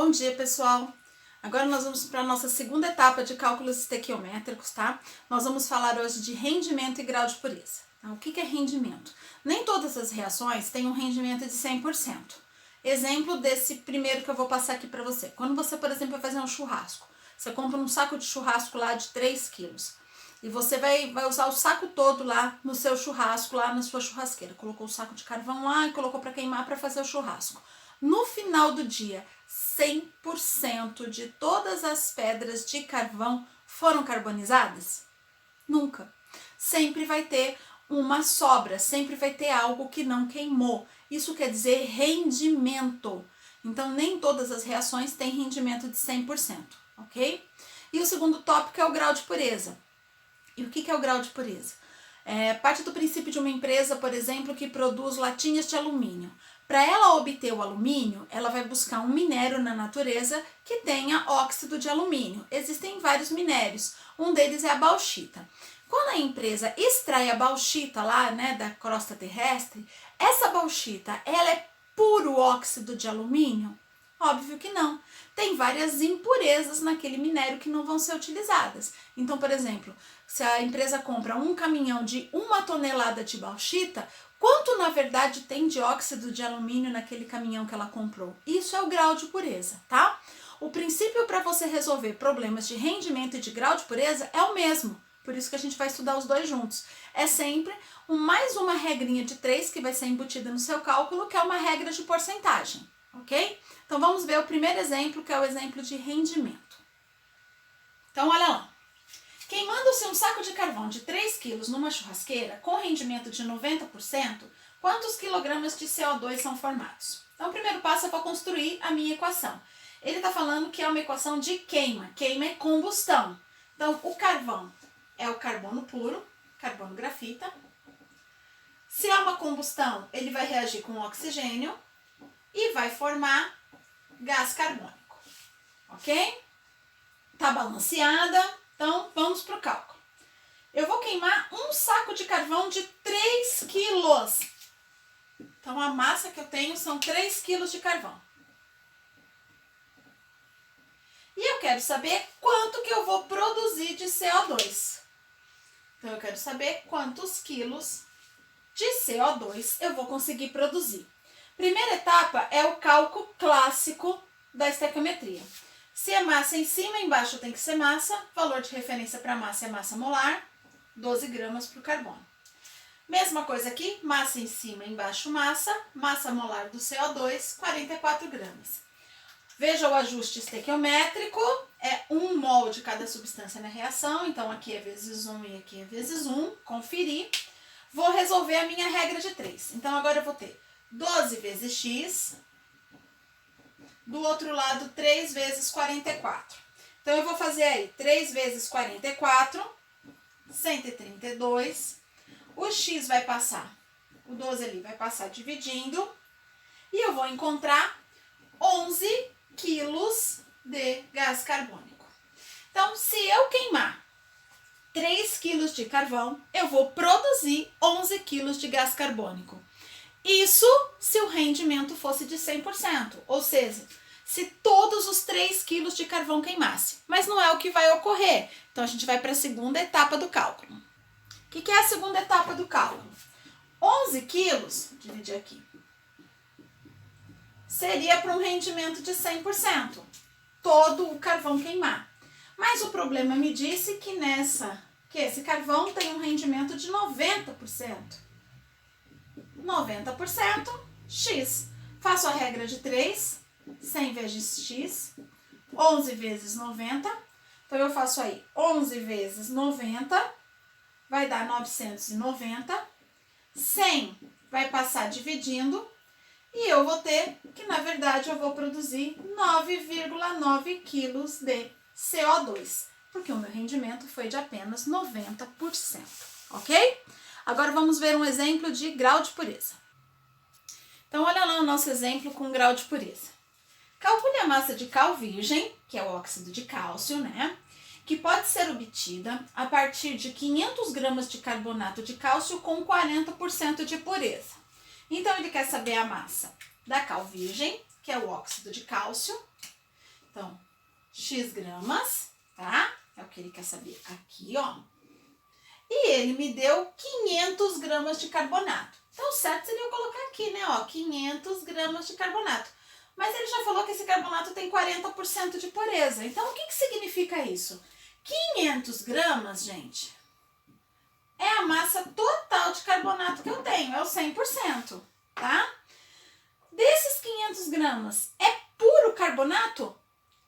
Bom dia, pessoal! Agora nós vamos para a nossa segunda etapa de cálculos estequiométricos, tá? Nós vamos falar hoje de rendimento e grau de pureza. Tá? O que é rendimento? Nem todas as reações têm um rendimento de 100%. Exemplo desse primeiro que eu vou passar aqui para você. Quando você, por exemplo, vai fazer um churrasco, você compra um saco de churrasco lá de 3 quilos e você vai usar o saco todo lá no seu churrasco, lá na sua churrasqueira. Colocou o saco de carvão lá e colocou para queimar para fazer o churrasco. No final do dia, 100% de todas as pedras de carvão foram carbonizadas? Nunca. Sempre vai ter uma sobra, sempre vai ter algo que não queimou. Isso quer dizer rendimento. Então, nem todas as reações têm rendimento de 100%, ok? E o segundo tópico é o grau de pureza. E o que é o grau de pureza? Parte do princípio de uma empresa, por exemplo, que produz latinhas de alumínio. Para ela obter o alumínio, ela vai buscar um minério na natureza que tenha óxido de alumínio. Existem vários minérios, um deles é a bauxita. Quando a empresa extrai a bauxita lá, né, da crosta terrestre, essa bauxita, ela é puro óxido de alumínio? Óbvio que não. Tem várias impurezas naquele minério que não vão ser utilizadas. Então, por exemplo, se a empresa compra um caminhão de 1 tonelada de bauxita, quanto na verdade tem de óxido de alumínio naquele caminhão que ela comprou? Isso é o grau de pureza, tá? O princípio para você resolver problemas de rendimento e de grau de pureza é o mesmo. Por isso que a gente vai estudar os dois juntos. É sempre mais uma regrinha de 3 que vai ser embutida no seu cálculo, que é uma regra de porcentagem, ok? Então vamos ver o primeiro exemplo, que é o exemplo de rendimento. Então olha lá. Queimando-se um saco de carvão de 3 kg numa churrasqueira com rendimento de 90%, quantos quilogramas de CO2 são formados? Então, o primeiro passo eu vou construir a minha equação. Ele está falando que é uma equação de queima. Queima é combustão. Então, o carvão é o carbono puro, carbono grafita. Se há uma combustão, ele vai reagir com oxigênio e vai formar gás carbônico. Ok? Tá balanceada? Então, vamos para o cálculo. Eu vou queimar um saco de carvão de 3 quilos. Então, a massa que eu tenho são 3 quilos de carvão. E eu quero saber quanto que eu vou produzir de CO2. Então, eu quero saber quantos quilos de CO2 eu vou conseguir produzir. Primeira etapa é o cálculo clássico da estequiometria. Se é massa em cima, embaixo tem que ser massa. Valor de referência para massa é massa molar, 12 gramas para o carbono. Mesma coisa aqui, massa em cima, embaixo massa. Massa molar do CO2, 44 gramas. Veja o ajuste estequiométrico, é 1 mol de cada substância na reação. Então aqui é vezes 1 e aqui é vezes 1. Conferir. Vou resolver a minha regra de 3. Então agora eu vou ter 12 vezes x. Do outro lado, 3 vezes 44. Então, eu vou fazer aí 3 vezes 44, 132. O x vai passar, o 12 ali vai passar dividindo. E eu vou encontrar 11 quilos de gás carbônico. Então, se eu queimar 3 quilos de carvão, eu vou produzir 11 quilos de gás carbônico. Isso se o rendimento fosse de 100%, ou seja, se todos os 3 quilos de carvão queimasse. Mas não é o que vai ocorrer. Então, a gente vai para a segunda etapa do cálculo. O que é a segunda etapa do cálculo? 11 quilos, vou dividir aqui, seria para um rendimento de 100%. Todo o carvão queimar. Mas o problema me disse que esse carvão tem um rendimento de 90%. 90% x. Faço a regra de 3, 100 vezes x, 11 vezes 90. Então, eu faço aí 11 vezes 90, vai dar 990. 100 vai passar dividindo e eu vou ter que, na verdade, eu vou produzir 9,9 quilos de CO2, porque o meu rendimento foi de apenas 90%, ok? Agora vamos ver um exemplo de grau de pureza. Então, olha lá o nosso exemplo com grau de pureza. Calcule a massa de cal virgem, que é o óxido de cálcio, né? Que pode ser obtida a partir de 500 gramas de carbonato de cálcio com 40% de pureza. Então, ele quer saber a massa da cal virgem, que é o óxido de cálcio, Então, x gramas, tá? É o que ele quer saber aqui, ó. E ele me deu 500 gramas de carbonato. Então, o certo seria eu colocar aqui, né, ó, 500 gramas de carbonato. Mas ele já falou que esse carbonato tem 40% de pureza. Então, o que significa isso? 500 gramas, gente, é a massa total de carbonato que eu tenho, é o 100%, tá? Desses 500 gramas, é puro carbonato?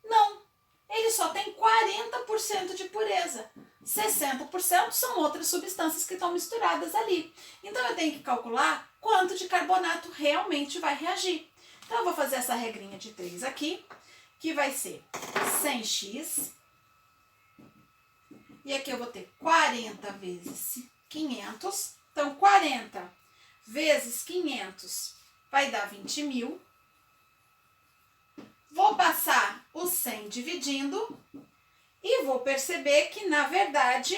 Não, ele só tem 40% de pureza. 60% são outras substâncias que estão misturadas ali. Então, eu tenho que calcular quanto de carbonato realmente vai reagir. Então, eu vou fazer essa regrinha de 3 aqui, que vai ser 100x. E aqui eu vou ter 40 vezes 500. Então, 40 vezes 500 vai dar 20.000. Vou passar o 100 dividindo e vou perceber que, na verdade,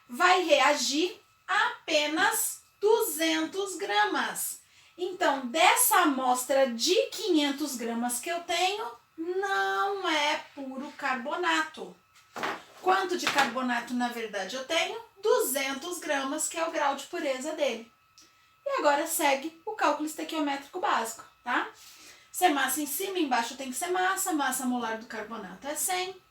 vai reagir apenas 200 gramas. Então, dessa amostra de 500 gramas que eu tenho, não é puro carbonato. Quanto de carbonato, na verdade, eu tenho? 200 gramas, que é o grau de pureza dele. E agora segue o cálculo estequiométrico básico, tá? Se é massa em cima, embaixo tem que ser massa molar do carbonato é 100.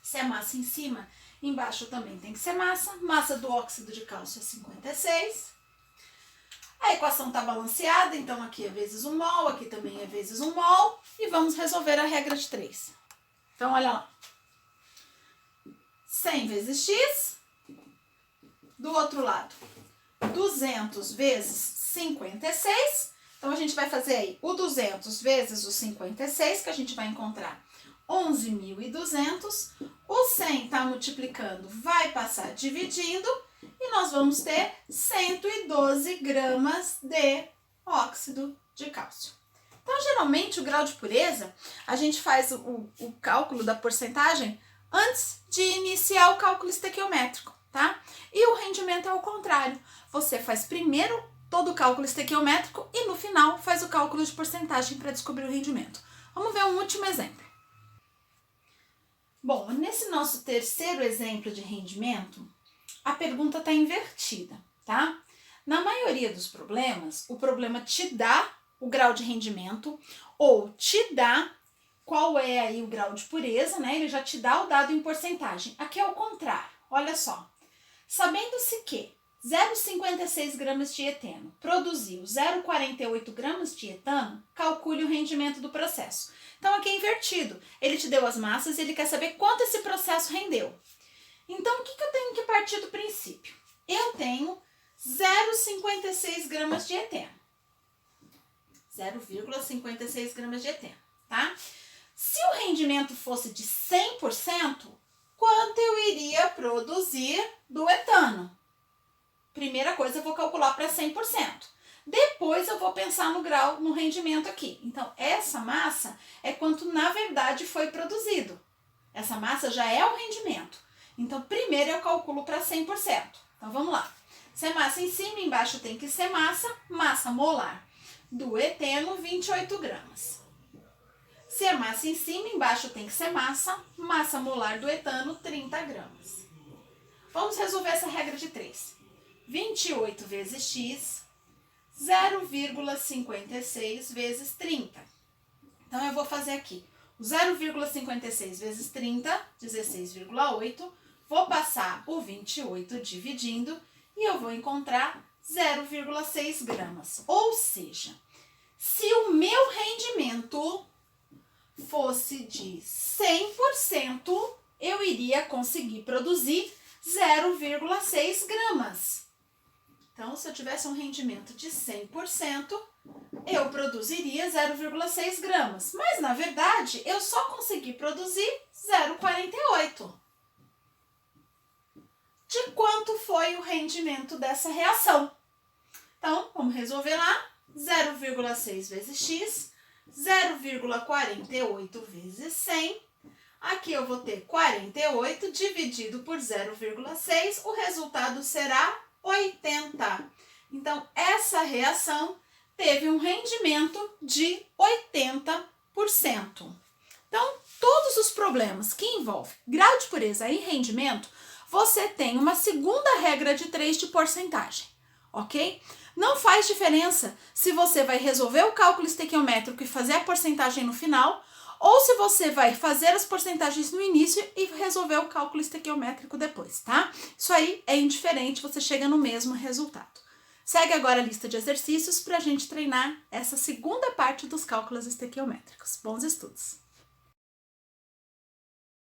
Se é massa em cima, embaixo também tem que ser massa do óxido de cálcio é 56. A equação está balanceada, então aqui é vezes 1 mol, aqui também é vezes 1 mol, e vamos resolver a regra de 3. Então, olha lá. 100 vezes x, do outro lado, 200 vezes 56. Então, a gente vai fazer aí o 200 vezes o 56, que a gente vai encontrar 11.200. O 100 está multiplicando, vai passar dividindo, e nós vamos ter 112 gramas de óxido de cálcio. Então, geralmente, o grau de pureza, a gente faz o cálculo da porcentagem antes de iniciar o cálculo estequiométrico, tá? E o rendimento é ao contrário. Você faz primeiro todo o cálculo estequiométrico e, no final, faz o cálculo de porcentagem para descobrir o rendimento. Vamos ver um último exemplo. Bom, nesse nosso terceiro exemplo de rendimento, a pergunta está invertida, tá? Na maioria dos problemas, o problema te dá o grau de rendimento ou te dá qual é aí o grau de pureza, né? Ele já te dá o dado em porcentagem. Aqui é o contrário, olha só. Sabendo-se que 0,56 gramas de eteno produziu 0,48 gramas de etano, calcule o rendimento do processo. Então, aqui é invertido. Ele te deu as massas e ele quer saber quanto esse processo rendeu. Então, o que eu tenho que partir do princípio? Eu tenho 0,56 gramas de eteno. 0,56 gramas de eteno, tá? Se o rendimento fosse de 100%, quanto eu iria produzir do etano? Primeira coisa, eu vou calcular para 100%. Depois eu vou pensar no grau, no rendimento aqui. Então, essa massa é quanto na verdade foi produzido. Essa massa já é o rendimento. Então, primeiro eu calculo para 100%. Então, vamos lá. Se é massa em cima, embaixo tem que ser massa molar do eteno, 28 gramas. Se é massa em cima, embaixo tem que ser massa molar do etano, 30 gramas. Vamos resolver essa regra de 3. 28 vezes x, 0,56 vezes 30. Então, eu vou fazer aqui o 0,56 vezes 30, 16,8. Vou passar o 28 dividindo e eu vou encontrar 0,6 gramas. Ou seja, se o meu rendimento fosse de 100%, eu iria conseguir produzir 0,6 gramas. Então, se eu tivesse um rendimento de 100%, eu produziria 0,6 gramas. Mas, na verdade, eu só consegui produzir 0,48. De quanto foi o rendimento dessa reação? Então, vamos resolver lá. 0,6 vezes x, 0,48 vezes 100. Aqui eu vou ter 48 dividido por 0,6. O resultado será 80. Então, essa reação teve um rendimento de 80%. Então, todos os problemas que envolvem grau de pureza e rendimento, você tem uma segunda regra de 3 de porcentagem, ok? Não faz diferença se você vai resolver o cálculo estequiométrico e fazer a porcentagem no final, ou se você vai fazer as porcentagens no início e resolver o cálculo estequiométrico depois, tá? Isso aí é indiferente, você chega no mesmo resultado. Segue agora a lista de exercícios para a gente treinar essa segunda parte dos cálculos estequiométricos. Bons estudos!